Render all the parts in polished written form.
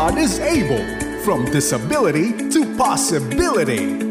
God is able. From disability to possibility.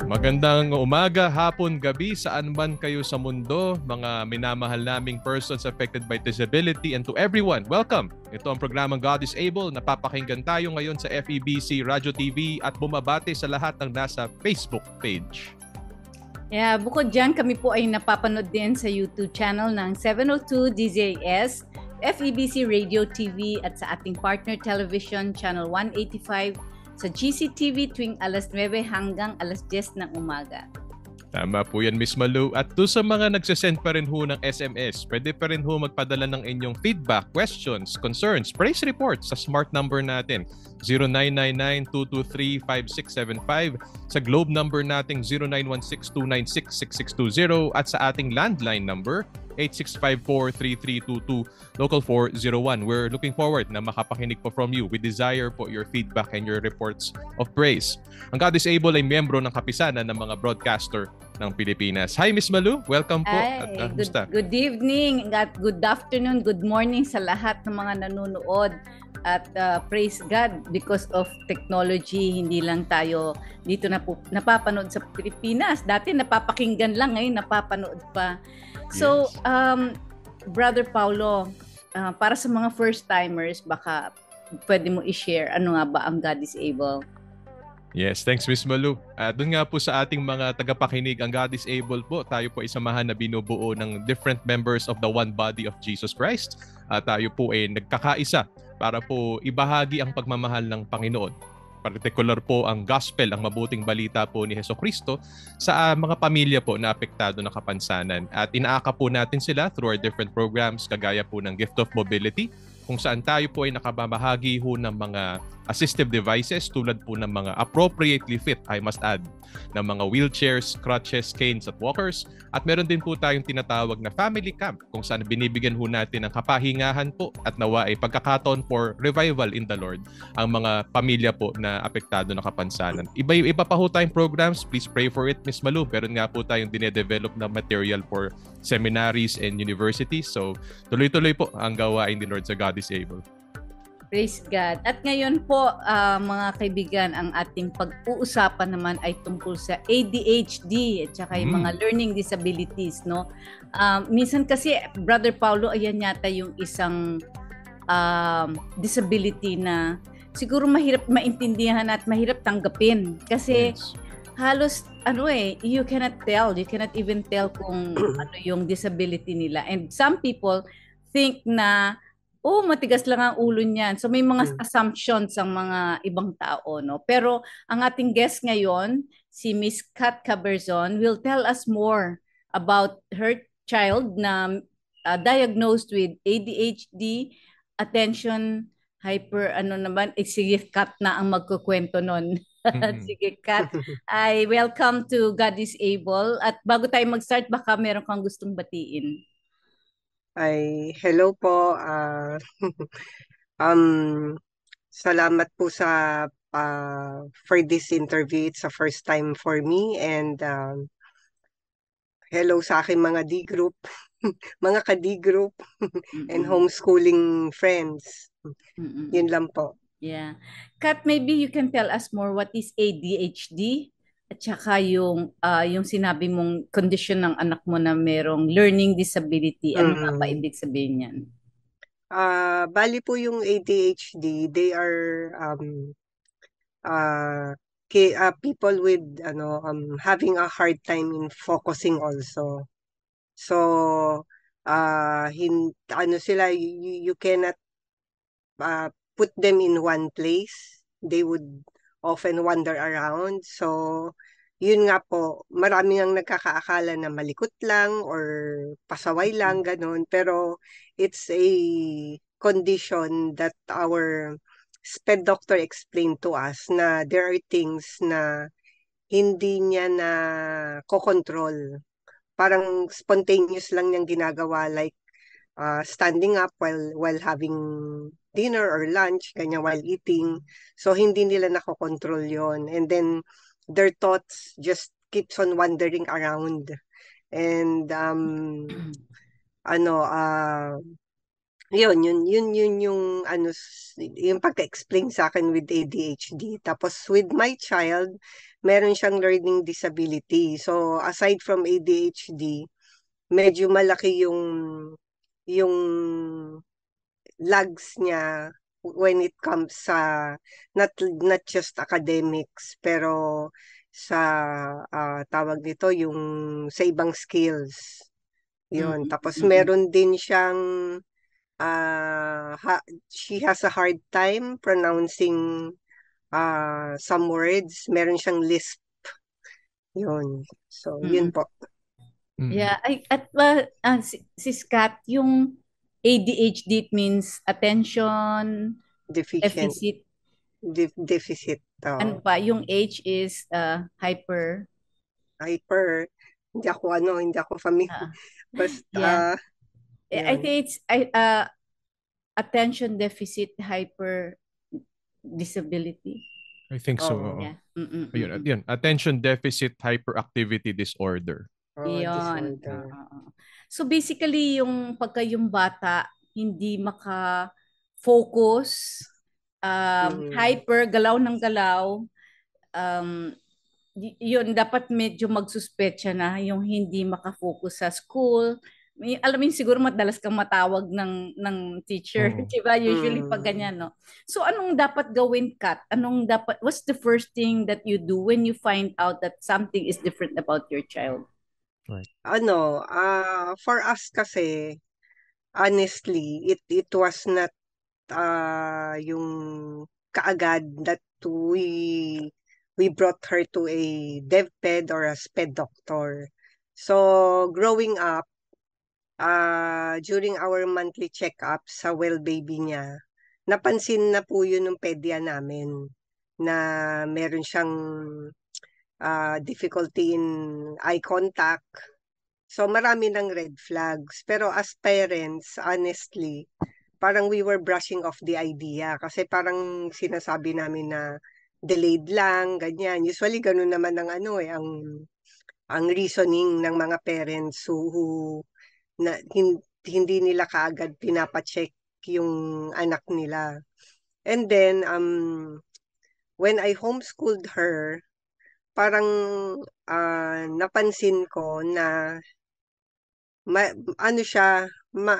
Magandang umaga, hapon, gabi, saan man kayo sa mundo, mga minamahal naming persons affected by disability, and to everyone, welcome! Ito ang programang God is Able. Napapakinggan tayo ngayon sa FEBC Radio TV at bumabati sa lahat ng nasa Facebook page. Yeah, bukod dyan, kami po ay napapanood din sa YouTube channel ng 702 DZS, FEBC Radio TV at sa ating partner television, Channel 185, sa GCTV tuwing alas 9 hanggang alas 10 ng umaga. Tama po yan, Miss Malu. At doon sa mga nagsasend pa rin ho ng SMS, pwede pa rin ho magpadala ng inyong feedback, questions, concerns, praise reports sa smart number natin 0999-223-5675, sa globe number nating 0916-296-6620 at sa ating landline number 8654-3322, local 401. We're looking forward na makapakinig po from you. We desire po your feedback and your reports of praise. Ang God is Able ay miyembro ng kapisanan ng mga broadcaster ng Pilipinas. Hi, Miss Malu. Welcome po. Good evening, good afternoon, good morning sa lahat ng mga nanonood. At praise God, because of technology, hindi lang tayo dito napapanood sa Pilipinas. Dati napapakinggan lang, ngayon napapanood pa. So, Brother Paulo, para sa mga first-timers, baka pwede mo i-share ano nga ba ang God is Able? Yes, thanks Miss Malu. Doon nga po sa ating mga tagapakinig, ang God is Able po, tayo po isamahan na binubuo ng different members of the one body of Jesus Christ. Tayo po ay nagkakaisa para po ibahagi ang pagmamahal ng Panginoon. Particular po ang gospel, ang mabuting balita po ni Jesucristo sa mga pamilya po na apektado ng kapansanan. At inaaka po natin sila through our different programs kagaya po ng Gift of Mobility, kung saan tayo po ay nakababahagi ho ng mga assistive devices tulad po ng mga appropriately fit, I must add, ng mga wheelchairs, crutches, canes at walkers. At meron din po tayong tinatawag na family camp kung saan binibigyan ho natin ng kapahingahan po at nawa ay pagkakataon for revival in the Lord ang mga pamilya po na apektado ng kapansanan. Iba pa ho tayong programs, please pray for it, Miss Malu. Meron nga po tayong dinedevelop na material for seminaries and universities. So tuloy-tuloy po ang gawain ni Lord sa God is Able. Praise God. At ngayon po, mga kaibigan, ang ating pag-uusapan naman ay tungkol sa ADHD at saka yung mga learning disabilities, no? Minsan kasi, Brother Paulo, ayan yata yung isang disability na siguro mahirap maintindihan at mahirap tanggapin. Kasi halos, you cannot even tell kung ano yung disability nila. And some people think na matigas lang ang ulo niyan. So may mga assumptions ang mga ibang tao, no? Pero ang ating guest ngayon, si Miss Kat Caberzon, will tell us more about her child na diagnosed with ADHD, attention hyper, sige, Kat na ang magkukwento nun. Sige, Kat. Welcome to God is Able. At bago tayo mag-start, baka meron kang gustong batiin. Hello po. Salamat po sa for this interview. It's a first time for me, and hello sa aking mga D-group, mga ka-D-group and homeschooling friends. Yun lang po. Yeah. Kat, maybe you can tell us more what is ADHD? At saka yung sinabi mong condition ng anak mo na merong learning disability. Ano nga ba ibig sabihin yan? Bali po yung ADHD, they are people with having a hard time in focusing also. So you cannot put them in one place. They would often wander around. So, yun nga po, marami ang nagkakaakala na malikot lang or pasaway lang, ganun. Pero, it's a condition that our SPED doctor explained to us na there are things na hindi niya na kokontrol. Parang spontaneous lang niyang ginagawa, like standing up while having dinner or lunch, ganyan, while eating. So, hindi nila nakokontrol yon. And then, their thoughts just keeps on wandering around. And, yun yung yung pagka-explain sa akin with ADHD. Tapos with my child, meron siyang learning disability. So aside from ADHD, medyo malaki yung lags niya when it comes sa not just academics pero sa tawag nito yung sa ibang skills. Yun. Tapos meron din siyang she has a hard time pronouncing some words. Meron siyang lisp. Yun. So, yun po. Yeah, si Scott, yung ADHD, it means attention deficit. Deficit. Ano pa? Yung H is hyper. Hyper. Hindi ako familiar. Basta, yeah. I think it's attention deficit hyper disability. I think so. Yeah. Ayun. Attention deficit hyperactivity disorder. Yun. So basically, yung pagka yung bata hindi maka-focus, hyper, galaw ng galaw, yun, dapat medyo magsuspecha na yung hindi maka-focus sa school. Alam mo siguro madalas kang matawag ng teacher, diba? Usually pag ganyan, no? So anong dapat gawin, Kat? What's the first thing that you do when you find out that something is different about your child? Right. For us kasi, honestly, it was not yung kaagad that we brought her to a DevPed or a SPED doctor. So, growing up, during our monthly check-up sa well baby niya, napansin na po yun ng pedya namin na meron siyang difficulty in eye contact. So marami ng red flags. Pero as parents, honestly, parang we were brushing off the idea kasi parang sinasabi namin na delayed lang, ganyan. Usually ganun naman ang reasoning ng mga parents who na, hindi nila kaagad pinapacheck yung anak nila. And then when I homeschooled her, parang napansin ko na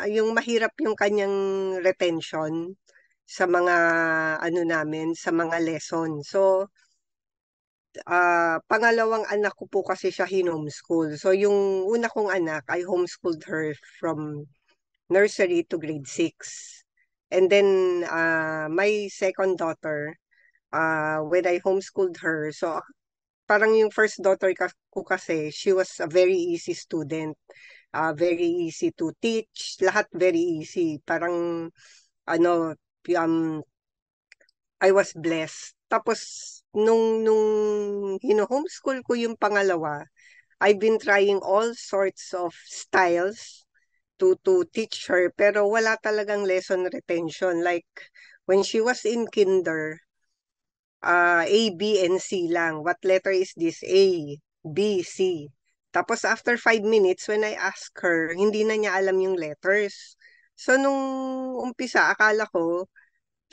yung mahirap yung kanyang retention sa mga sa mga lesson. So pangalawang anak ko po kasi siya hinomeschool. So yung una kong anak, I homeschooled her from nursery to grade 6. And then my second daughter, when I homeschooled her, so parang yung first daughter ko kasi, she was a very easy student. Very easy to teach. Lahat very easy. Parang, I was blessed. Tapos, nung homeschool ko yung pangalawa, I've been trying all sorts of styles to teach her, pero wala talagang lesson retention. Like, when she was in kinder, A, B, and C lang. What letter is this? A, B, C. Tapos after 5 minutes, when I ask her, hindi na niya alam yung letters. So nung umpisa, akala ko,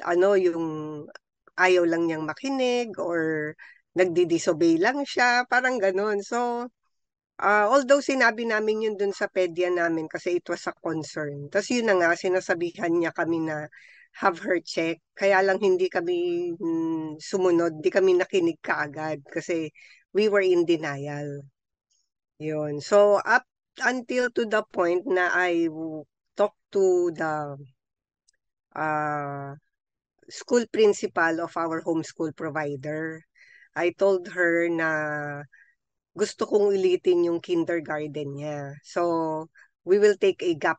yung ayaw lang niyang makinig or nagdi-disobey lang siya, parang ganun. So, although sinabi namin yun dun sa pedya namin kasi it was a concern. Tapos yun na nga, sinasabihan niya kami na have her check. Kaya lang hindi kami sumunod, hindi kami nakinig kaagad kasi we were in denial. Yun. So, up until to the point na I talked to the school principal of our homeschool provider. I told her na gusto kong ulitin yung kindergarten niya. So, we will take a gap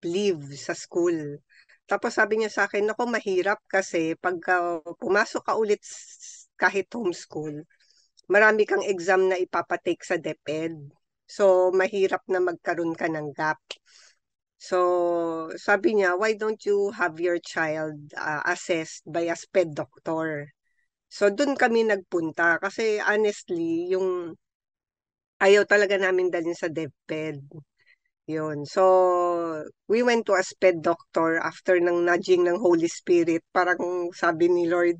leave sa school. Tapos sabi niya sa akin, ako mahirap kasi pagka pumasok ka ulit kahit homeschool, marami kang exam na ipapatake sa DepEd. So, mahirap na magkaroon ka ng gap. So, sabi niya, why don't you have your child assessed by a SPED doctor? So, dun kami nagpunta kasi honestly, yung ayaw talaga namin dalhin sa DepEd. Yun. So, we went to a SPED doctor after ng nudging ng Holy Spirit. Parang sabi ni Lord,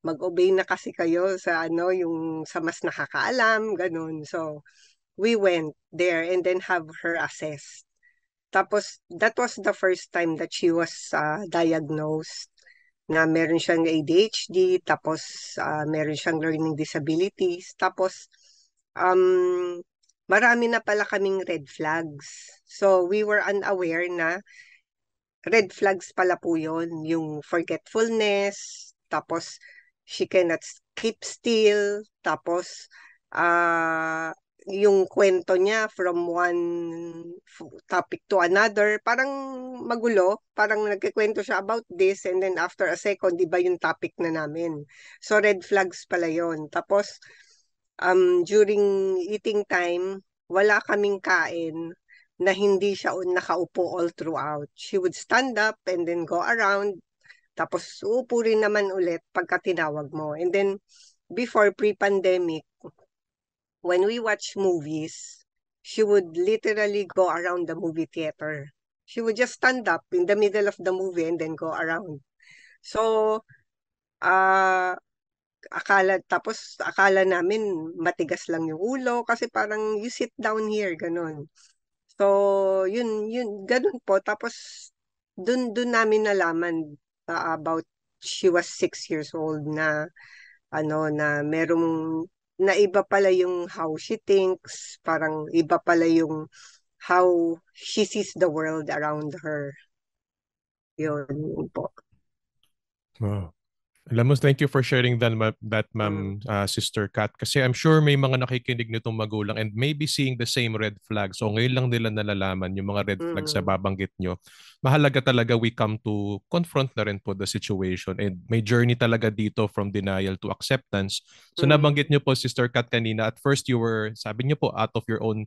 mag-obey na kasi kayo sa yung sa mas nakakaalam, ganun. So, we went there and then have her assessed. Tapos, that was the first time that she was diagnosed na meron siyang ADHD, tapos meron siyang learning disabilities, tapos um, marami na pala kaming red flags. So, we were unaware na red flags pala po yun, yung forgetfulness, tapos she cannot keep still, tapos yung kwento niya from one topic to another, parang magulo, parang nagkikwento siya about this and then after a second, di ba yung topic na namin. So red flags pala yon. Tapos during eating time, wala kaming kain na hindi siya nakaupo all throughout. She would stand up and then go around, tapos uupo rin naman ulit pagka tinawag mo. And then, before pre-pandemic, when we watch movies, she would literally go around the movie theater. She would just stand up in the middle of the movie and then go around. So, akala namin matigas lang yung ulo kasi parang you sit down here, ganun. So, yun, ganun po. Tapos, dun namin nalaman about she was 6 years old na, na merong, na iba pala yung how she thinks, parang iba pala yung how she sees the world around her. Yun po. Wow. Alam mo, thank you for sharing that ma'am, Sister Kat. Kasi I'm sure may mga nakikinig nitong magulang and maybe seeing the same red flags. So ngayon lang nila nalalaman yung mga red flags na babanggit nyo. Mahalaga talaga we come to confront na rin po the situation. And may journey talaga dito from denial to acceptance. So nabanggit nyo po, Sister Kat, kanina, at first you were, sabi nyo po, out of your own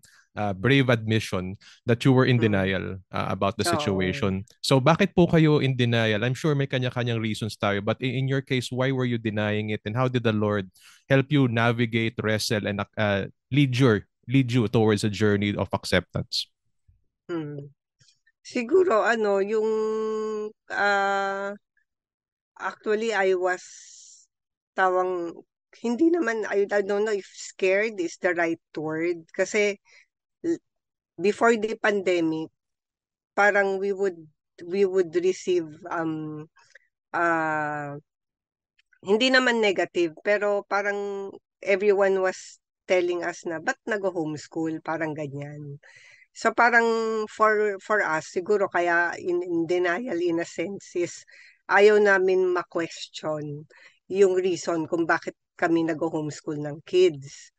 brave admission that you were in denial about the situation. So bakit po kayo in denial? I'm sure may kanya-kanyang reasons tayo, but in your case, why were you denying it and how did the Lord help you navigate, wrestle, and lead you towards a journey of acceptance? Siguro yung actually I was hindi naman, I don't know if scared is the right word kasi before the pandemic, parang we would receive hindi naman negative, pero parang everyone was telling us na ba't nag-homeschool, parang ganyan. So parang for us, siguro kaya in denial in a sense is ayaw namin ma-question yung reason kung bakit kami nag-homeschool ng kids.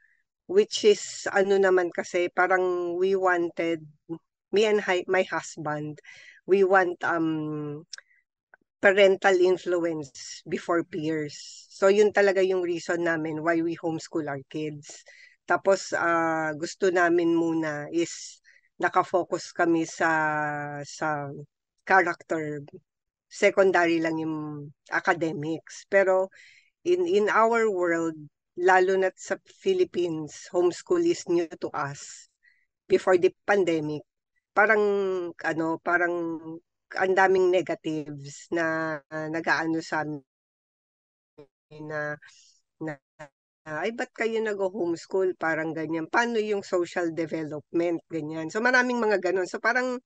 Which is, naman kasi, parang we wanted, me and my husband, we want parental influence before peers. So, yun talaga yung reason namin why we homeschool our kids. Tapos, gusto namin muna is nakafocus kami sa character. Secondary lang yung academics. Pero, in our world, lalo na sa Philippines, homeschool is new to us. Before the pandemic, parang ang daming negatives na nag-aano sa amin na ay ba't kayo nag-homeschool, parang ganyan. Paano yung social development, ganyan. So maraming mga ganon. So parang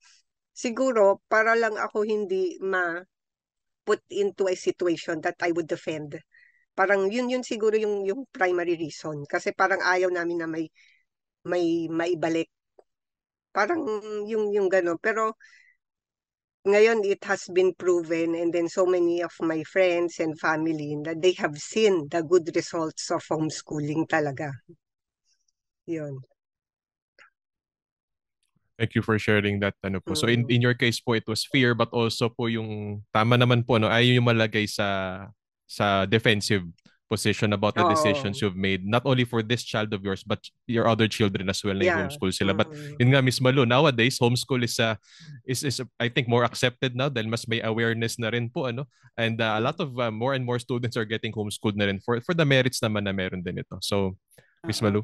siguro para lang ako hindi put into a situation that I would defend. Parang yun siguro yung primary reason kasi parang ayaw namin na may maibalik. Parang yung gano. Pero ngayon it has been proven and then so many of my friends and family that they have seen the good results of homeschooling talaga. Yun. Thank you for sharing that po. So in your case po it was fear but also po yung tama naman po ayaw yung malagay sa defensive position about the decisions Oo. you've made, not only for this child of yours, but your other children as well na Yeah. homeschool sila. But Mm. yun nga, Miss Malu, nowadays, homeschool is I think more accepted now dahil mas may awareness na rin po, ano? And a lot of more and more students are getting homeschooled na rin for the merits naman na meron din ito. So, Miss Malu?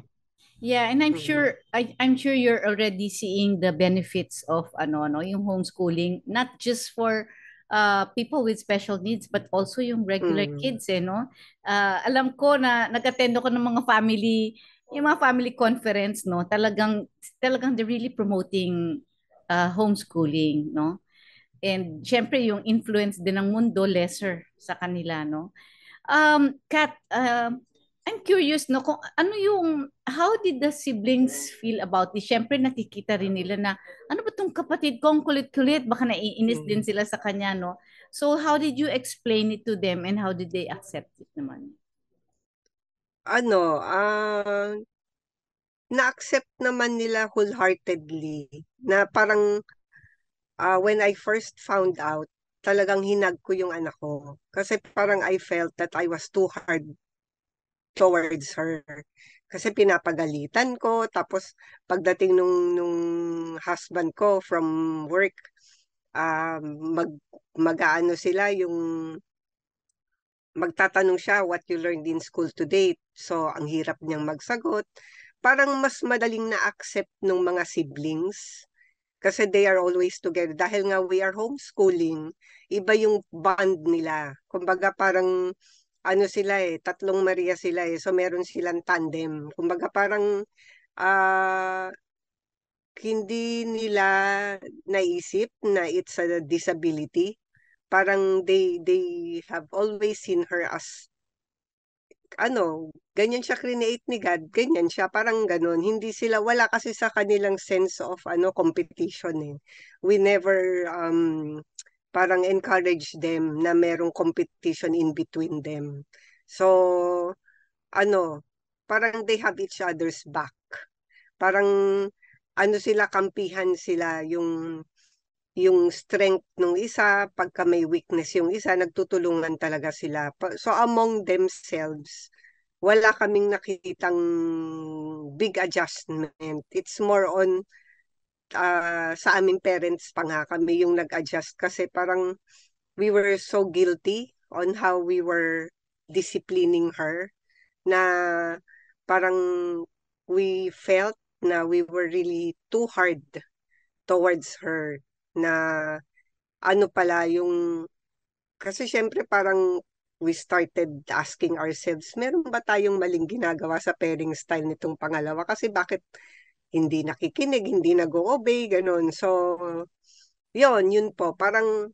Yeah, and I'm Mm. sure I'm sure you're already seeing the benefits of yung homeschooling, not just for people with special needs but also yung regular kids no. Alam ko na nag-attend ako ng mga family conference no. Talagang they're really promoting homeschooling no. And syempre yung influence din ng mundo lesser sa kanila no. Kat, I'm curious no kung how did the siblings feel about this? Syempre nakikita rin nila na ano ba tong kapatid ko ang kulit-kulit, baka naiinis din sila sa kanya no. So how did you explain it to them and how did they accept it naman? Na-accept naman nila wholeheartedly na parang when I first found out, talagang hinag ko yung anak ko. Kasi parang I felt that I was too hard towards her. Kasi pinapagalitan ko, tapos pagdating nung husband ko from work, mag-aano sila magtatanong siya what you learned in school today. So, ang hirap niyang magsagot. Parang mas madaling na-accept ng mga siblings kasi they are always together. Dahil nga we are homeschooling, iba yung bond nila. Kumbaga parang sila tatlong Maria sila So meron silang tandem. Kumbaga parang hindi nila naisip na it's a disability. Parang they have always seen her as ganyan siya create ni God, ganyan siya, parang ganon. Hindi sila, wala kasi sa kanilang sense of competition eh. We never parang encourage them na merong competition in between them. So, parang they have each other's back. Parang, sila, kampihan sila yung strength ng isa, pagka may weakness yung isa, nagtutulungan talaga sila. So among themselves, wala kaming nakitang big adjustment. It's more on sa aming parents pa nga kami yung nag-adjust kasi parang we were so guilty on how we were disciplining her na parang we felt na we were really too hard towards her na pala yung kasi syempre parang we started asking ourselves, meron ba tayong maling ginagawa sa pairing style nitong pangalawa? Kasi bakit hindi nakikinig, hindi nag-o-obey, ganun. So, yun po. Parang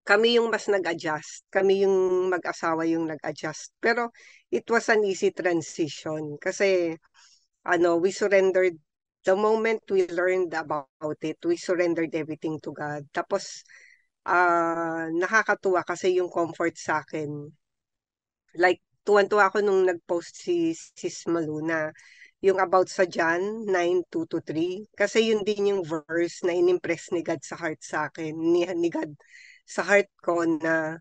kami yung mas nag-adjust. Kami yung mag-asawa yung nag-adjust. Pero it was an easy transition. Kasi, we surrendered the moment we learned about it, we surrendered everything to God. Tapos, nakakatuwa kasi yung comfort sa akin. Like, tuwan-tuwa ako nung nag-post si Sis Maluna, yung about sa John 9:2-3. Kasi yun din yung verse na inimpress ni God sa heart sa akin, ni God sa heart ko na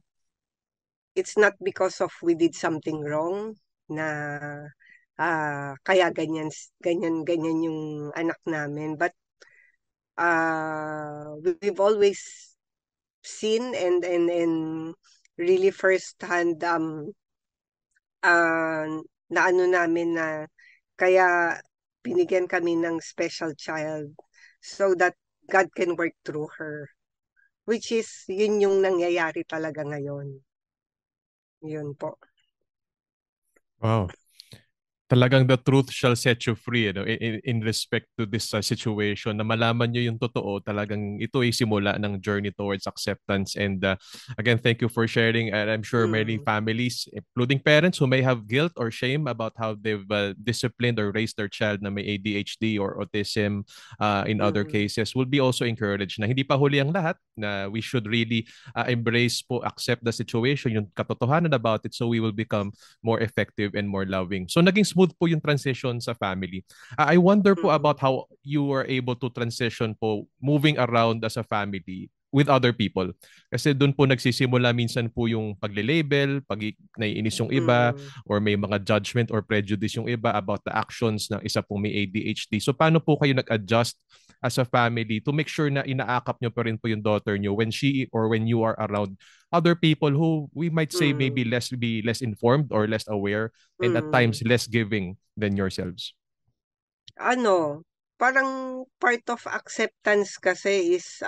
it's not because of we did something wrong na kaya ganyan yung anak namin. But we've always seen and really first hand na namin na kaya binigyan kami ng special child so that God can work through her, which is yun yung nangyayari talaga ngayon. Yun po. Wow. Talagang the truth shall set you free in respect to this situation na malaman nyo yung totoo, talagang ito ay simula ng journey towards acceptance. And again, thank you for sharing. And I'm sure many families, including parents who may have guilt or shame about how they've disciplined or raised their child na may ADHD or autism in other cases, will be also encouraged na hindi pa huli ang lahat, na we should really embrace po, accept the situation, yung katotohanan about it, so we will become more effective and more loving. So naging smooth po yung transition sa family. I wonder po about how you were able to transition po moving around as a family. with other people. Kasi doon po nagsisimula minsan po yung pagle-label, pag naiinis yung iba, Mm. or may mga judgment or prejudice yung iba about the actions ng isa pong may ADHD. So paano po kayo nag-adjust as a family to make sure na inaakap nyo pa rin po yung daughter nyo when she or when you are around other people who we might say maybe Mm. be less informed or less aware and at Mm. times less giving than yourselves? Ano, parang part of acceptance kasi is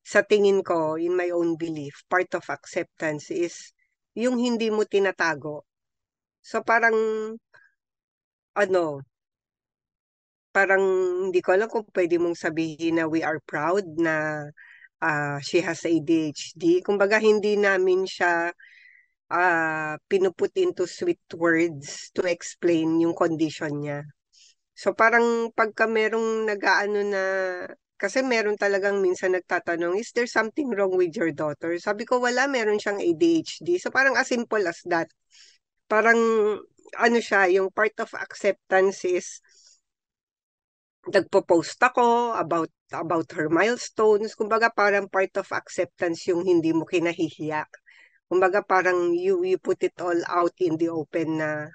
sa tingin ko, in my own belief, part of acceptance is yung hindi mo tinatago. So parang ano, parang hindi ko alam kung pwede mong sabihin na we are proud na she has ADHD. Kumbaga hindi namin siya pinuput into sweet words to explain yung condition niya. So parang pagka merong nag-aano na, kasi meron talagang minsan nagtatanong, is there something wrong with your daughter? Sabi ko, wala, meron siyang ADHD. So parang as simple as that. Parang ano siya, yung part of acceptance is nagpo-post ako about her milestones. Kumbaga parang part of acceptance yung hindi mo kinahihiyak. Kumbaga parang you put it all out in the open na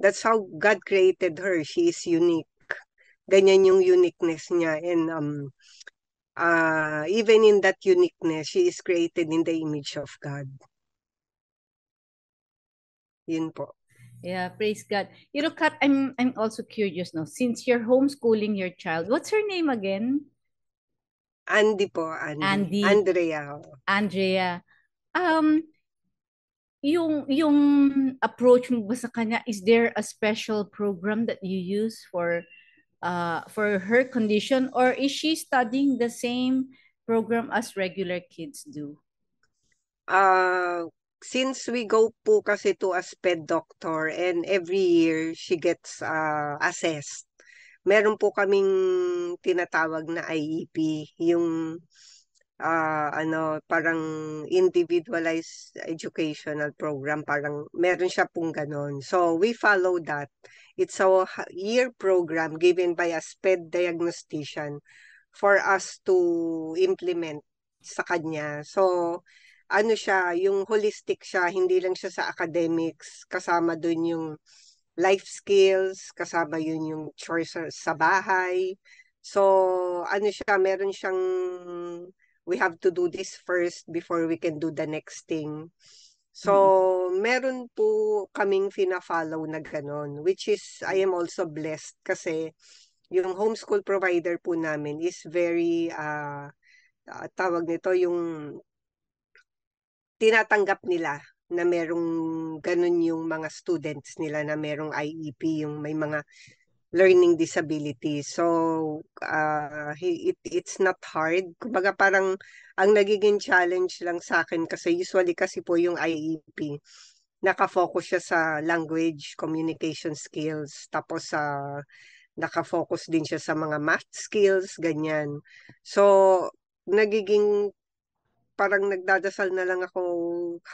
that's how God created her. She is unique. Ganyan yung uniqueness niya. And even in that uniqueness, she is created in the image of God. Yun po. Yeah, praise God. You know, Kat, I'm also curious now. Since you're homeschooling your child, what's her name again? Andy po, Andy. Andy. Andrea. Andrea. Yung approach mo ba sa kanya, is there a special program that you use for her condition, or is she studying the same program as regular kids do? Since we go po kasi to a SPED doctor and every year she gets assessed, meron po kaming tinatawag na IEP, yung parang individualized educational program, parang meron siya pong ganon. So we follow that. It's a year program given by a SPED diagnostician for us to implement sa kanya. So ano siya, yung holistic siya, hindi lang siya sa academics, kasama dun yung life skills, kasama yun yung chores sa bahay. So, ano siya, meron siyang, we have to do this first before we can do the next thing. So, meron po kaming fina-follow na ganon, which is, I am also blessed kasi yung homeschool provider po namin is very, tawag nito, yung tinatanggap nila na merong ganun yung mga students nila na merong IEP, yung may mga learning disability. So, it's not hard. Kumbaga parang ang nagiging challenge lang sa akin kasi usually kasi po yung IEP, nakafocus siya sa language, communication skills, tapos nakafocus din siya sa mga math skills, ganyan. So, nagiging parang nagdadasal na lang ako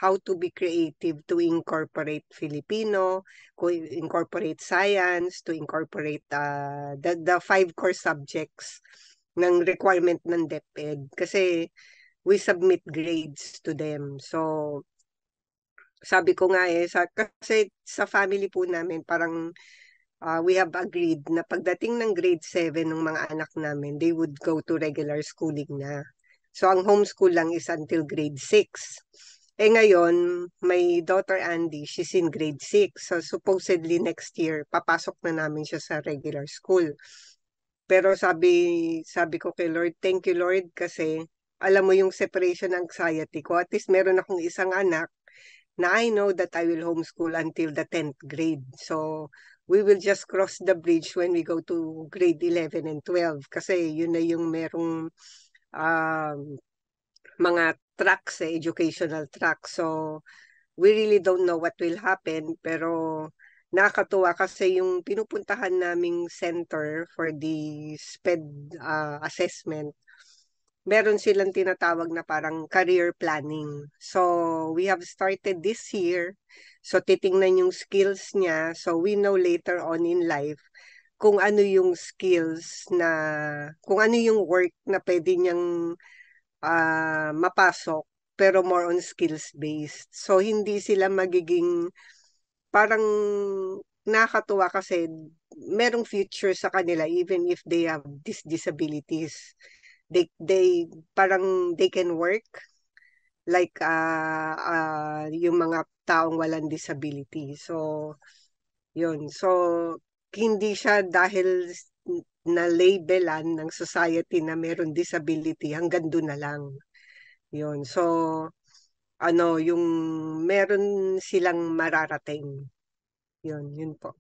how to be creative to incorporate Filipino, to incorporate science, to incorporate the 5 core subjects ng requirement ng DepEd. Kasi we submit grades to them. So, sabi ko nga kasi sa family po namin, parang we have agreed na pagdating ng grade 7 ng mga anak namin, they would go to regular schooling na. So, ang homeschool lang is until grade 6. Ngayon, my daughter Andy, she's in grade 6. So, supposedly next year, papasok na namin siya sa regular school. Pero sabi ko kay Lord, thank you Lord kasi alam mo yung separation anxiety ko. At least meron akong isang anak na I know that I will homeschool until the 10th grade. So, we will just cross the bridge when we go to grade 11 and 12 kasi yun na yung merong mga tracks, educational tracks. So, we really don't know what will happen, pero nakakatuwa kasi yung pinupuntahan naming center for the SPED assessment, meron silang tinatawag na parang career planning. So, we have started this year. So, titingnan yung skills niya. So, we know later on in life kung ano yung skills na, kung ano yung work na pwede niyang mapasok, pero more on skills-based. So, hindi sila magiging parang nakakatuwa kasi merong future sa kanila even if they have these disabilities. They parang they can work like yung mga taong walang disability. So, yun. So, hindi siya dahil na labelan ng society na meron disability, hanggang doon na lang. Yun. So, yung meron silang mararating. Yun po.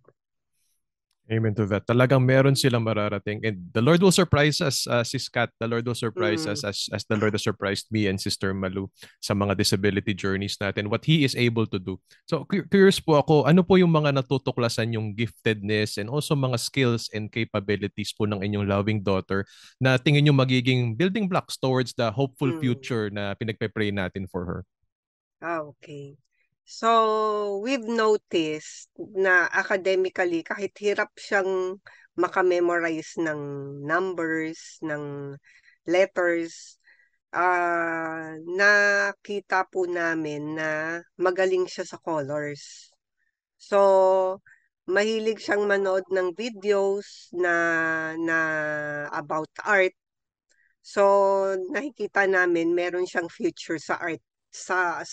Amen to that. Talagang meron silang mararating. And the Lord will surprise us, Sis Kat. The Lord will surprise us as the Lord has surprised me and Sister Malu sa mga disability journeys natin, what He is able to do. So, curious po ako, ano po yung mga natutuklasan yung giftedness and also mga skills and capabilities po ng inyong loving daughter na tingin nyo magiging building blocks towards the hopeful future na pinagpe-pray natin for her? Okay. So, we've noticed na academically, kahit hirap siyang makamemorize ng numbers, ng letters, nakita po namin na magaling siya sa colors. So, mahilig siyang manood ng videos na about art. So, nakikita namin meron siyang future sa art, sa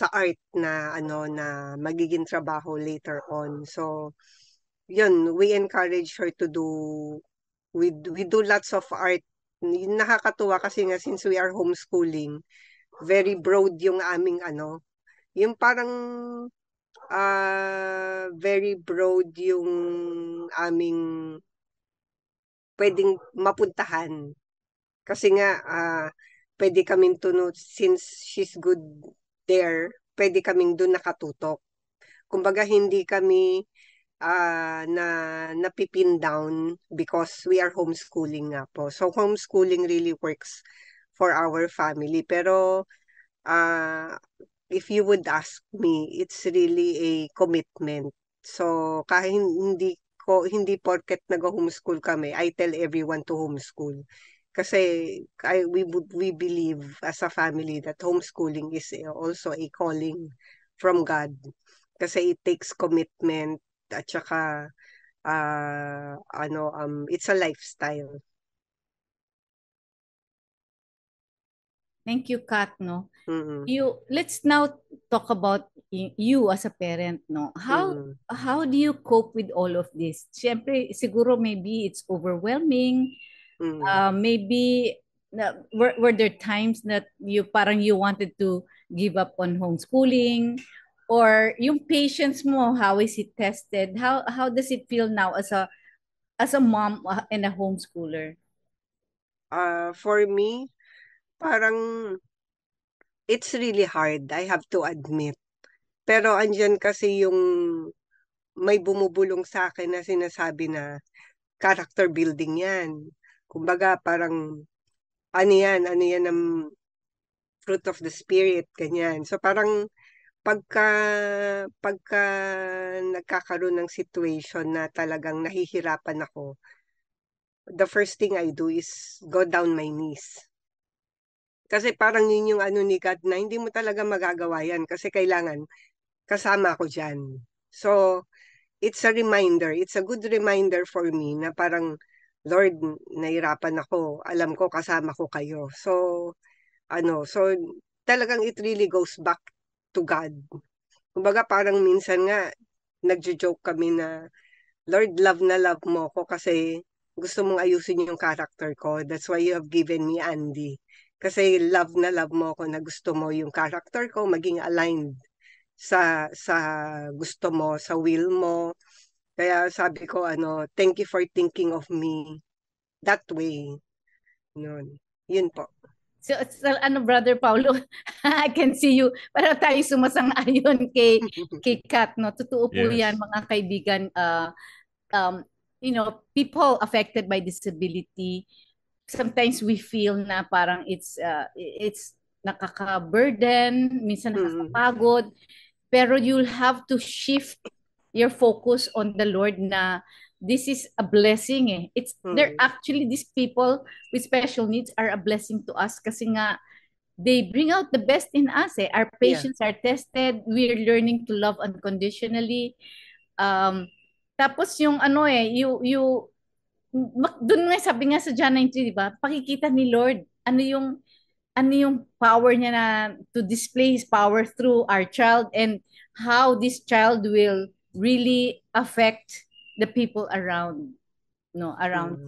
art na na magiging trabaho later on. So, yun, we encourage her to do, we do lots of art. Nakakatuwa kasi nga since we are homeschooling, very broad yung aming yung parang very broad yung aming pwedeng mapuntahan. Kasi nga, pwede kaming since she's good there, pwede kaming doon nakatutok. Kumbaga, hindi kami napipin down because we are homeschooling nga po. So, homeschooling really works for our family. Pero, if you would ask me, it's really a commitment. So, kahit hindi porket nag-homeschool kami, I tell everyone to homeschool. Kasi we believe as a family that homeschooling is also a calling from God. Kasi it takes commitment at saka it's a lifestyle. Thank you, Kat, no? Mm-mm. Let's now talk about you as a parent, no? How do you cope with all of this? Siyempre, siguro maybe it's overwhelming. Maybe were there times that you wanted to give up on homeschooling, or yung patience mo, how is it tested? How does it feel now as a mom and a homeschooler? For me, parang it's really hard, I have to admit. Pero andyan kasi yung may bumubulong sa akin na sinasabi na character building yan. Kumbaga parang ano yan ng fruit of the spirit, ganyan. So parang pagka nagkakaroon ng situation na talagang nahihirapan ako, the first thing I do is go down my knees. Kasi parang yun yung ni God na hindi mo talaga magagawa yan kasi kailangan kasama ako dyan. So, it's a reminder. It's a good reminder for me na parang, Lord, nahirapan ako. Alam ko kasama ko kayo. So, so talagang it really goes back to God. Kumbaga parang minsan nga, nagjo-joke kami na, Lord, love na love mo ko kasi gusto mong ayusin yung character ko. That's why you have given me Andy. Kasi love na love mo ko na gusto mo yung character ko maging aligned sa gusto mo, sa will mo. Kaya sabi ko, thank you for thinking of me that way. Yun po. So, Brother Paulo, I can see you. Para tayo sumasang-ayon kay Kat, no? Totoo po yan, mga kaibigan. People affected by disability, sometimes we feel na parang it's nakaka-burden, minsan nakakapagod, pero you'll have to shift your focus on the Lord na this is a blessing eh. They're actually, these people with special needs are a blessing to us kasi nga they bring out the best in us eh. Our patients are tested, we're learning to love unconditionally. Tapos yung ano eh, doon nga sabi nga sa John 19, di ba? Pakikita ni Lord ano yung power niya na to display his power through our child, and how this child will really affect the people around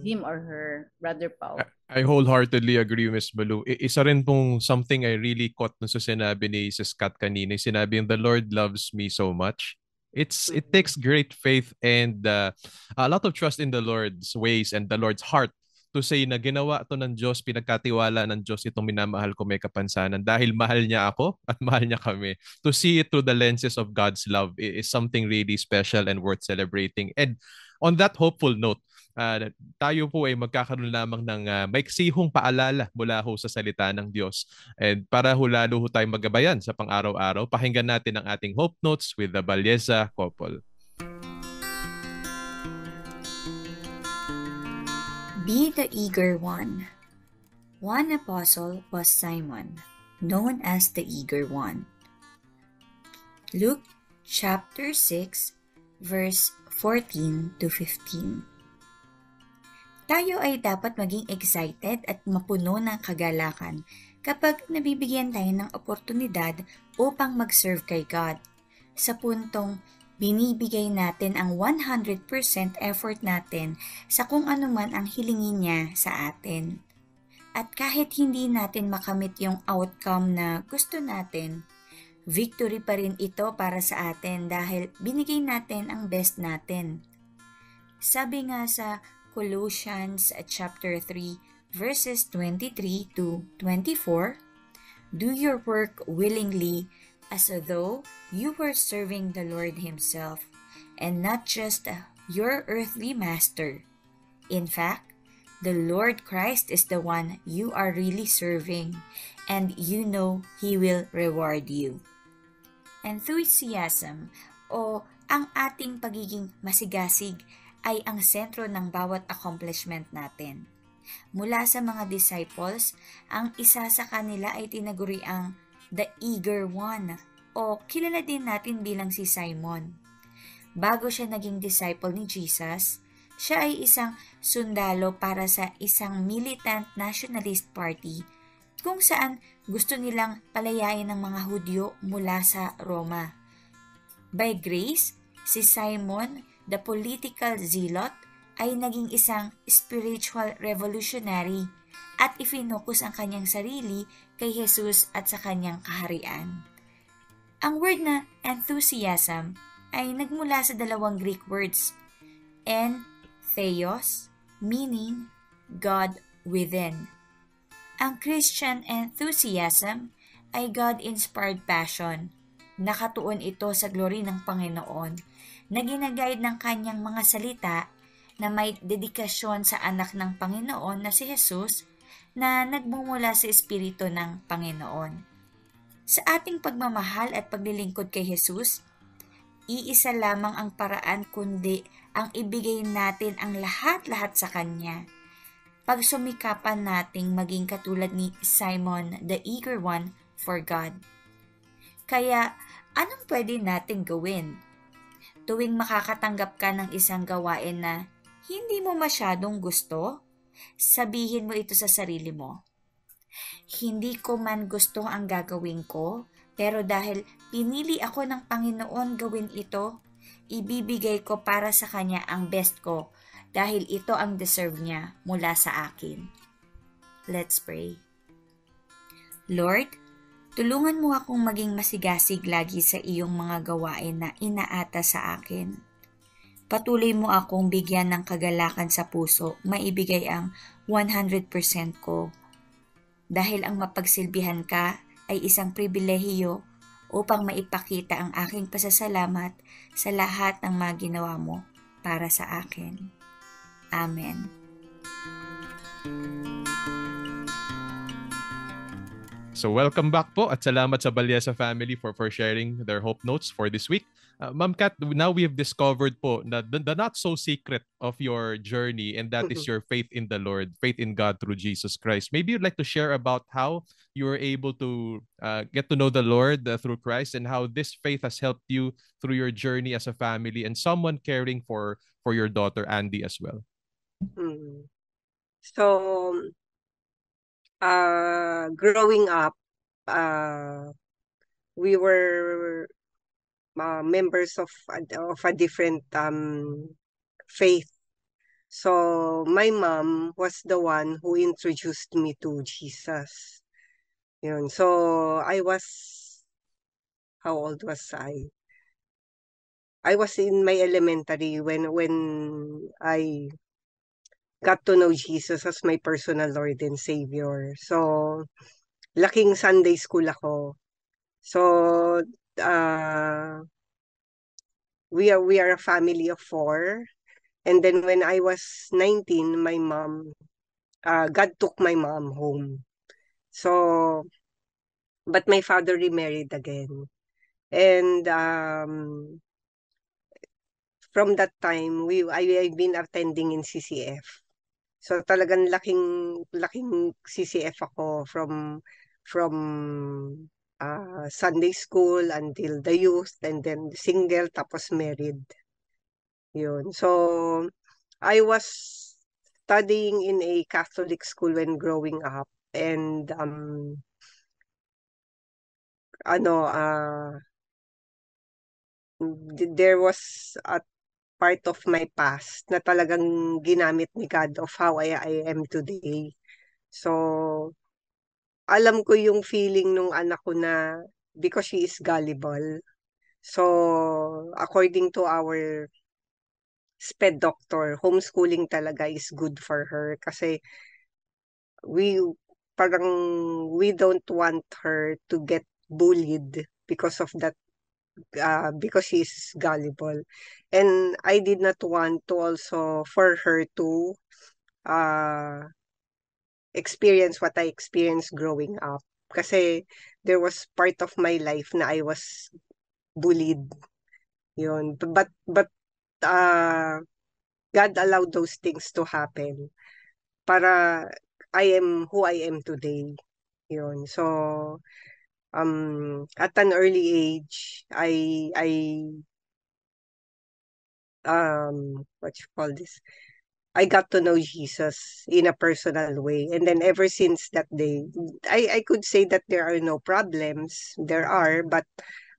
him or her, Brother Paul. I wholeheartedly agree, Miss Balu. Isa rin pong something I really caught no sa sinabi ni Sis Kat kanina, sinabi yung the Lord loves me so much. It takes great faith and a lot of trust in the Lord's ways and the Lord's heart to say na ginawa to ng Diyos, pinagkatiwala ng Diyos itong minamahal ko may kapansanan dahil mahal niya ako at mahal niya kami. To see it through the lenses of God's love is something really special and worth celebrating. And on that hopeful note, tayo po ay magkakaroon lamang ng maiksihong paalala mula ho sa salita ng Diyos. And para ho lalo ho tayong magabayan sa pang-araw-araw, pakinggan natin ang ating Hope Notes with the Valleza couple. Be the eager one. One apostle was Simon, known as the eager one. Luke chapter 6, verse 14 to 15. Tayo ay dapat maging excited at mapuno ng kagalakan kapag nabibigyan tayo ng oportunidad upang mag-serve kay God. Sa puntong binibigay natin ang 100% effort natin sa kung anuman ang hilingin niya sa atin. At kahit hindi natin makamit yung outcome na gusto natin, victory pa rin ito para sa atin dahil binigay natin ang best natin. Sabi nga sa Colossians chapter 3 verses 23 to 24, do your work willingly as though you were serving the Lord Himself and not just your earthly master. In fact, the Lord Christ is the one you are really serving, and you know He will reward you. Enthusiasm o ang ating pagiging masigasig ay ang sentro ng bawat accomplishment natin. Mula sa mga disciples, ang isa sa kanila ay tinaguri ang the eager one o kilala din natin bilang si Simon. Bago siya naging disciple ni Jesus, siya ay isang sundalo para sa isang militant nationalist party kung saan gusto nilang palayain ng mga Hudyo mula sa Roma. By grace, si Simon, the political zealot, ay naging isang spiritual revolutionary at ifinokus ang kanyang sarili kay Jesus at sa kanyang kaharian. Ang word na enthusiasm ay nagmula sa dalawang Greek words, en theos, meaning God within. Ang Christian enthusiasm ay God-inspired passion. Nakatuon ito sa glory ng Panginoon na ginaguide ng kanyang mga salita na may dedikasyon sa anak ng Panginoon na si Jesus na nagmumula sa Espiritu ng Panginoon. Sa ating pagmamahal at paglilingkod kay Jesus, iisa lamang ang paraan kundi ang ibigay natin ang lahat-lahat sa Kanya. Pagsumikapan nating maging katulad ni Simon, the eager one for God. Kaya, anong pwede nating gawin? Tuwing makakatanggap ka ng isang gawain na hindi mo masyadong gusto, sabihin mo ito sa sarili mo. Hindi ko man gusto ang gagawin ko, pero dahil pinili ako ng Panginoon gawin ito, ibibigay ko para sa Kanya ang best ko dahil ito ang deserve niya mula sa akin. Let's pray. Lord, tulungan mo akong maging masigasig lagi sa iyong mga gawain na inaata sa akin. Patuloy mo akong bigyan ng kagalakan sa puso, maibigay ang 100% ko. Dahil ang mapagsilbihan ka ay isang pribilehiyo upang maipakita ang aking pasasalamat sa lahat ng mga ginawa mo para sa akin. Amen. So welcome back po at salamat sa Balyesa family for sharing their hope notes for this week. Ma'am Kat, now we have discovered po na the not so secret of your journey, and that is your faith in the Lord, faith in God through Jesus Christ. Maybe you'd like to share about how you were able to get to know the Lord through Christ, and how this faith has helped you through your journey as a family and someone caring for your daughter Andy as well. Mm. So, growing up, we were members of a different faith. So my mom was the one who introduced me to Jesus. Yun. So how old was I? I was in my elementary when I got to know Jesus as my personal Lord and Savior. So laking Sunday school ako. So uh, we are a family of 4. And then when I was 19, my mom, God took my mom home. So, but my father remarried again. And from that time, I've been attending in CCF. So talagang laking CCF ako from Sunday school until the youth, and then single tapos married. Yun. So I was studying in a Catholic school when growing up, and there was a part of my past na talagang ginamit ni God of how I am today. So alam ko yung feeling nung anak ko na because she is gullible. So according to our SPED doctor, homeschooling talaga is good for her kasi we parang we don't want her to get bullied because of that, because she's gullible. And I did not want to also for her to uh experience what I experienced growing up, kasi there was part of my life na I was bullied. Yun. But God allowed those things to happen para I am who I am today. Yun. So at an early age, I what you call this? I got to know Jesus in a personal way. And then ever since that day, I could say that there are no problems. There are, but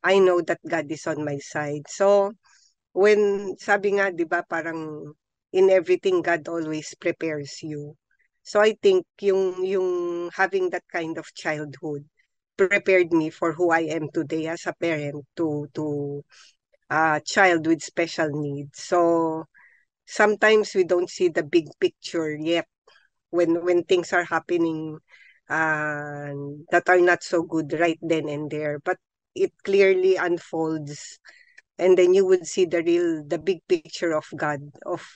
I know that God is on my side. So when sabi nga, 'di ba, parang in everything God always prepares you. So I think yung having that kind of childhood prepared me for who I am today as a parent to a child with special needs. So sometimes we don't see the big picture yet when things are happening uh, that are not so good right then and there, but it clearly unfolds, and then you would see the big picture of God, of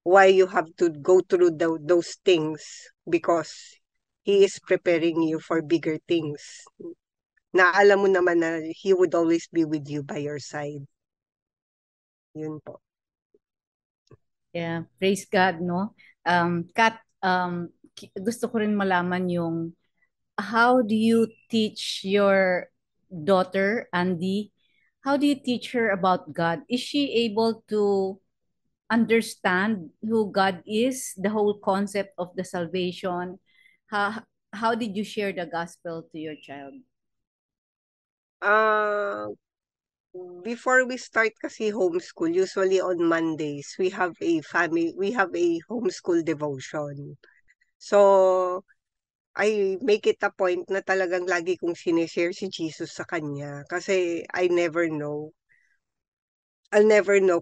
why you have to go through those things, because He is preparing you for bigger things na alam mo naman na He would always be with you by your side. Yun po. Yeah, praise God, no? Kat, gusto ko rin malaman yung how do you teach your daughter, Andy? How do you teach her about God? Is she able to understand who God is, the whole concept of the salvation? How did you share the gospel to your child? Uh, Before we start kasi homeschool, usually on Mondays, we have a homeschool devotion. So, I make it a point na talagang lagi kong sinishare si Jesus sa kanya, kasi I'll never know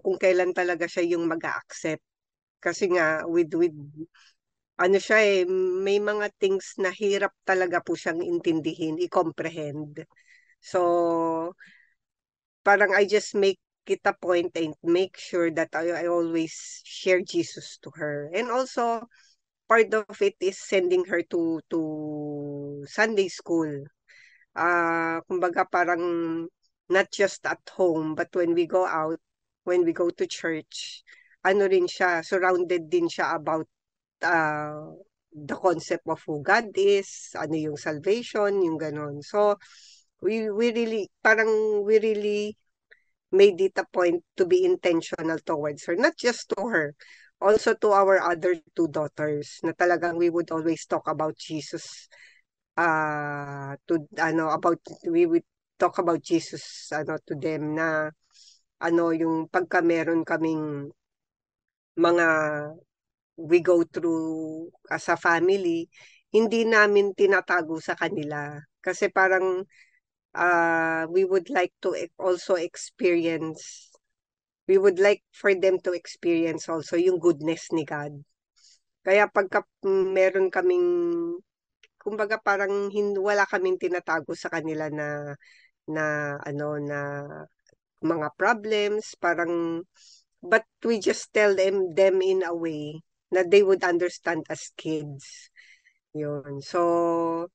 kung kailan talaga siya yung mag-a-accept. Kasi nga, with ano siya may mga things na hirap talaga po siyang intindihin, i-comprehend. So, parang I just make it a point and make sure that I always share Jesus to her. And also, part of it is sending her to Sunday school. Kumbaga parang not just at home, but when we go out, when we go to church, ano rin siya, surrounded din siya about the concept of who God is, ano yung salvation, yung ganon. So, we really made it a point to be intentional towards her, not just to her, also to our other two daughters, na talagang we would always talk about Jesus, we would talk about Jesus, to them, na, yung pagka meron kaming mga we go through as a family, hindi namin tinatago sa kanila. Kasi parang we would like to also experience, we would like for them to experience also yung goodness ni God. Kaya pagka meron kaming, kumbaga parang wala kaming tinatago sa kanila na mga problems, parang, but we just tell them in a way na they would understand as kids. Yun. So,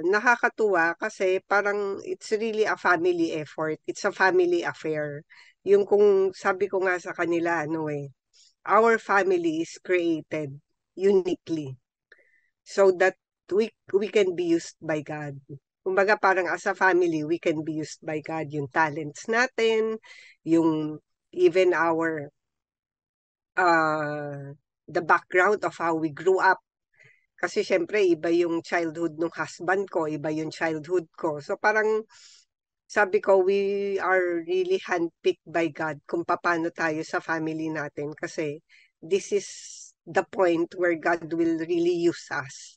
nakakatuwa kasi parang it's really a family effort. It's a family affair. Yung kung sabi ko nga sa kanila, our family is created uniquely so that we can be used by God. Kumbaga parang as a family, we can be used by God. Yung talents natin, yung even our the background of how we grew up. Kasi syempre, iba yung childhood ng husband ko, iba yung childhood ko. So parang sabi ko, we are really handpicked by God kung paano tayo sa family natin. Kasi this is the point where God will really use us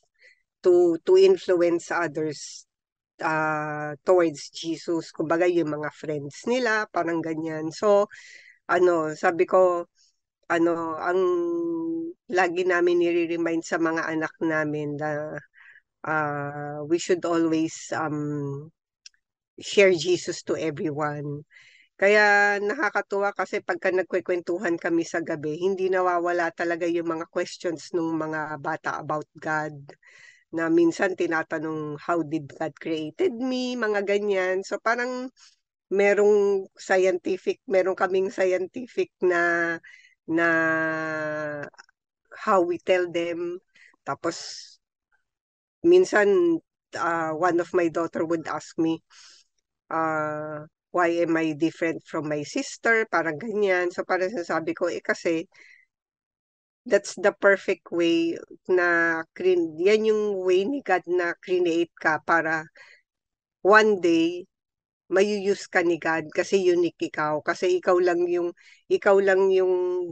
to influence others towards Jesus. Kumbaga yung mga friends nila, parang ganyan. So, sabi ko, ang lagi namin nire-remind sa mga anak namin na we should always share Jesus to everyone. Kaya nakakatuwa kasi pagka nagkwekwentuhan kami sa gabi, hindi nawawala talaga yung mga questions ng mga bata about God. Na minsan tinatanong, how did God created me? Mga ganyan. So parang meron kaming scientific na how we tell them. Tapos minsan one of my daughter would ask me, why am I different from my sister? Parang ganyan. So parang sinasabi ko, kasi that's the perfect way na yan yung way ni God na create ka para one day mayu-use ka ni God kasi unique ikaw. Kasi ikaw lang yung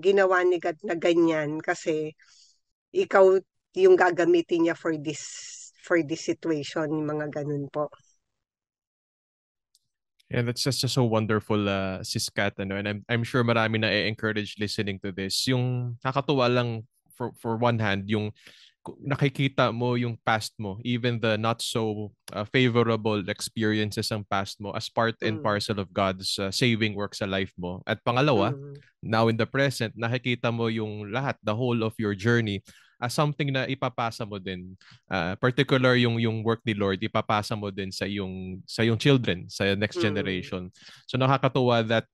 ginawa ni God na ganyan kasi ikaw yung gagamitin niya for this situation, mga ganun po. Yeah, that's just so wonderful, Sis Kat, and I'm sure marami na encourage listening to this. Yung nakakatuwa lang for one hand, yung nakikita mo yung past mo, even the not so favorable experiences ng past mo as part and parcel of God's saving work sa life mo. At pangalawa, now in the present, nakikita mo yung lahat, the whole of your journey as something na ipapasa mo din, particular yung work ni Lord, ipapasa mo din sa yung children, sa next generation. So nakakatuwa that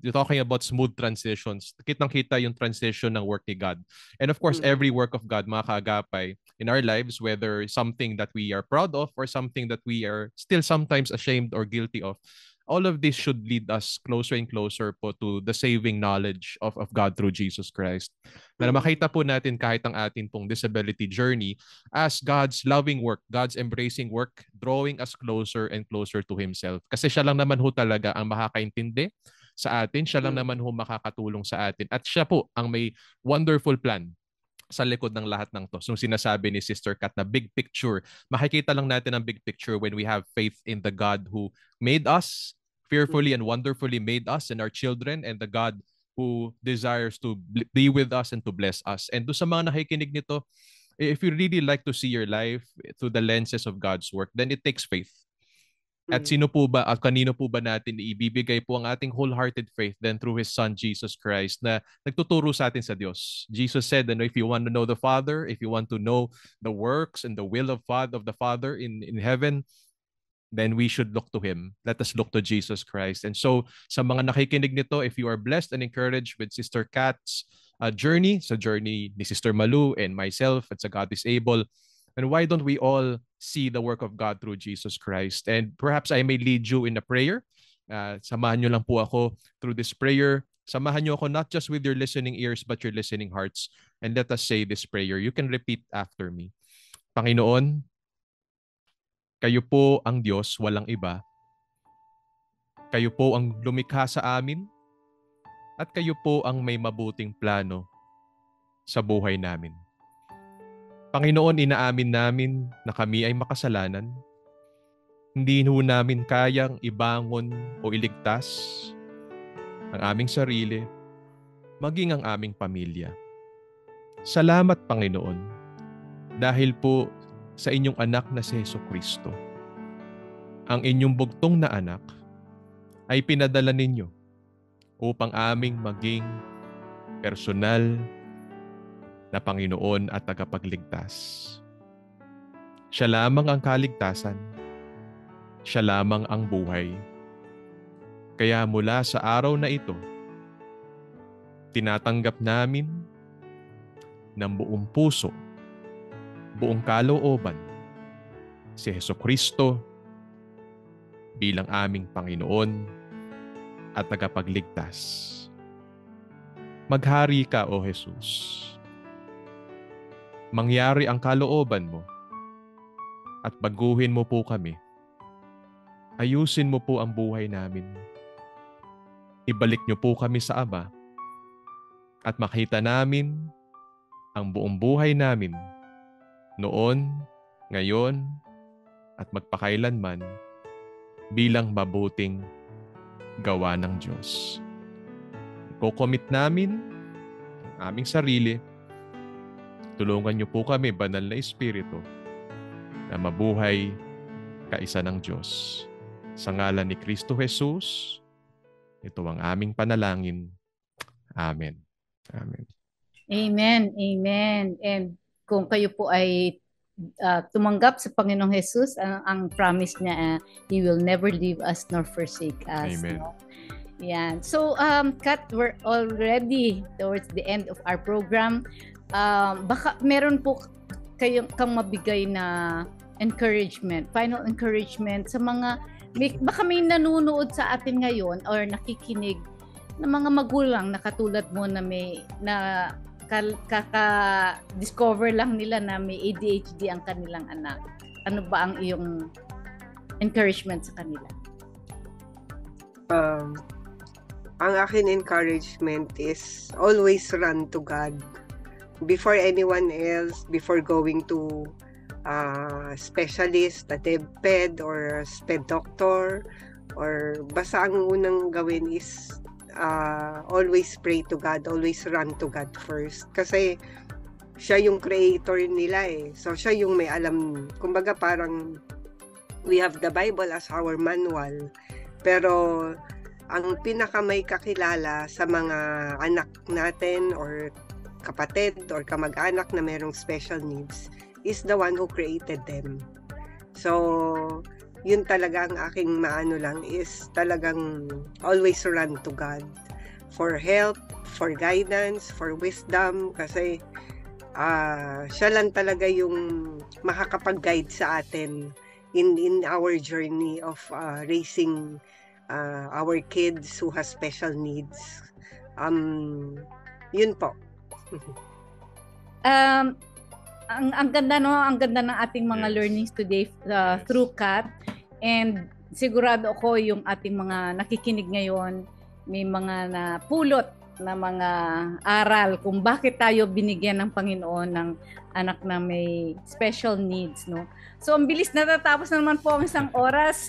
you're talking about smooth transitions. Kitang-kita yung transition ng work ni God. And of course, every work of God, mga kaagapay, in our lives, whether something that we are proud of or something that we are still sometimes ashamed or guilty of, all of this should lead us closer and closer po to the saving knowledge of God through Jesus Christ. Na makita po natin kahit ang atin pong disability journey as God's loving work, God's embracing work, drawing us closer and closer to Himself. Kasi siya lang naman ho talaga ang makakaintindi sa atin, siya lang naman ho makakatulong sa atin. At siya po ang may wonderful plan sa likod ng lahat ng to. So sinasabi ni Sister Kat na big picture, makikita lang natin ang big picture when we have faith in the God who made us, fearfully and wonderfully made us and our children, and the God who desires to be with us and to bless us. And do sa mga nakikinig nito, if you really like to see your life through the lenses of God's work, then it takes faith. At sino po ba at kanino po ba natin ibibigay po ang ating wholehearted faith then through His Son Jesus Christ na nagtuturo sa atin sa Diyos. Jesus said, if you want to know the Father, if you want to know the works and the will of the Father in heaven, then we should look to Him. Let us look to Jesus Christ. And so sa mga nakikinig nito, if you are blessed and encouraged with Sister Kat's journey, sa journey ni Sister Malu and myself at sa God is Able, and why don't we all see the work of God through Jesus Christ? And perhaps I may lead you in a prayer. Samahan nyo lang po ako through this prayer. Samahan nyo ako not just with your listening ears, but your listening hearts. And let us say this prayer. You can repeat after me. Panginoon, kayo po ang Diyos, walang iba. Kayo po ang lumikha sa amin. At kayo po ang may mabuting plano sa buhay namin. Panginoon, inaamin namin na kami ay makasalanan. Hindi ho namin kayang ibangon o iligtas ang aming sarili, maging ang aming pamilya. Salamat, Panginoon, dahil po sa inyong anak na si Jesucristo. Ang inyong bugtong na anak ay pinadala ninyo upang aming maging personal na Panginoon at tagapagligtas. Siya lamang ang kaligtasan. Siya lamang ang buhay. Kaya mula sa araw na ito, tinatanggap namin ng buong puso, buong kalooban, si Jesucristo bilang aming Panginoon at tagapagligtas. Maghari ka, O Jesus. Mangyari ang kalooban mo at baguhin mo po kami. Ayusin mo po ang buhay namin. Ibalik niyo po kami sa Ama at makita namin ang buong buhay namin noon, ngayon, at magpakailanman bilang mabuting gawa ng Diyos. Iko-commit namin ang aming sarili. Tulungan niyo po kami, Banal na Espiritu, na mabuhay kaisa ng Diyos. Sa ngalan ni Kristo Jesus, ito ang aming panalangin. Amen. Amen. Amen. Amen. And kung kayo po ay tumanggap sa Panginoong Jesus, ang promise niya, He will never leave us nor forsake us. Amen. No? Yan. So, Kat, we're already towards the end of our program. Baka meron po kang mabigay na encouragement, final encouragement sa mga, baka may nanonood sa atin ngayon or nakikinig na mga magulang na katulad mo na kaka-discover lang nila na may ADHD ang kanilang anak. Ano ba ang iyong encouragement sa kanila? Ang akin encouragement is always run to God. Before anyone else, before going to specialist, a DepEd or a SPED doctor, or basta ang unang gawin is always pray to God, always run to God first. Kasi siya yung creator nila eh. So siya yung may alam. Kumbaga parang we have the Bible as our manual. Pero ang pinaka may kakilala sa mga anak natin or kapatid or kamag-anak na merong special needs is the one who created them. So, yun talaga ang aking maano lang is talagang always run to God for help, for guidance, for wisdom, kasi siya lang talaga yung makakapag-guide sa atin in our journey of raising our kids who has special needs. Yun po. Ang ganda ang ganda ng ating mga Yes. learnings today through Kat, and sigurado ako yung ating mga nakikinig ngayon may mga napulot na mga aral kung bakit tayo binigyan ng Panginoon ng anak na may special needs, no? So, ang bilis natatapos na naman po ang isang oras.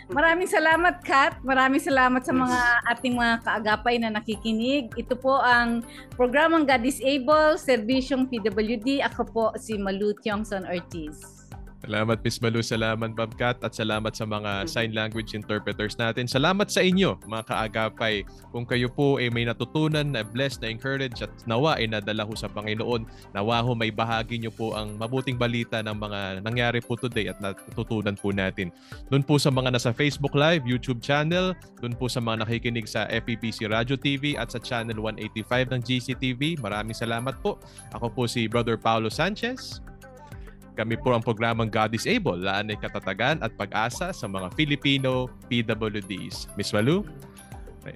Maraming salamat, Kat. Maraming salamat sa mga ating mga kaagapay na nakikinig. Ito po ang programang God is Able, Serbisyong PWD. Ako po si Malu Tiongson Ortiz. Salamat, Miss Malu. Salamat, Bobcat. At salamat sa mga sign language interpreters natin. Salamat sa inyo, mga kaagapay. Kung kayo po ay may natutunan, na blessed, na encourage, at nawa ay nadala ho sa Panginoon, nawa ho may bahagi nyo po ang mabuting balita ng mga nangyari po today at natutunan po natin. Doon po sa mga nasa Facebook Live, YouTube channel, doon po sa mga nakikinig sa FEBC Radio TV at sa channel 185 ng GCTV. Maraming salamat po. Ako po si Brother Paulo Sanchez. Kami po ang programang God is Able, laan ay katatagan at pag-asa sa mga Filipino PWDs. Miss Malu?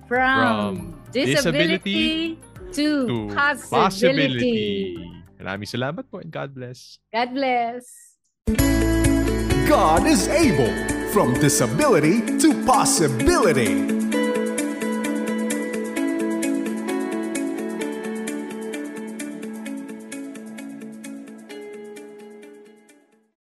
From disability to possibility. Maraming salamat po and God bless. God bless. God is able. From disability to possibility.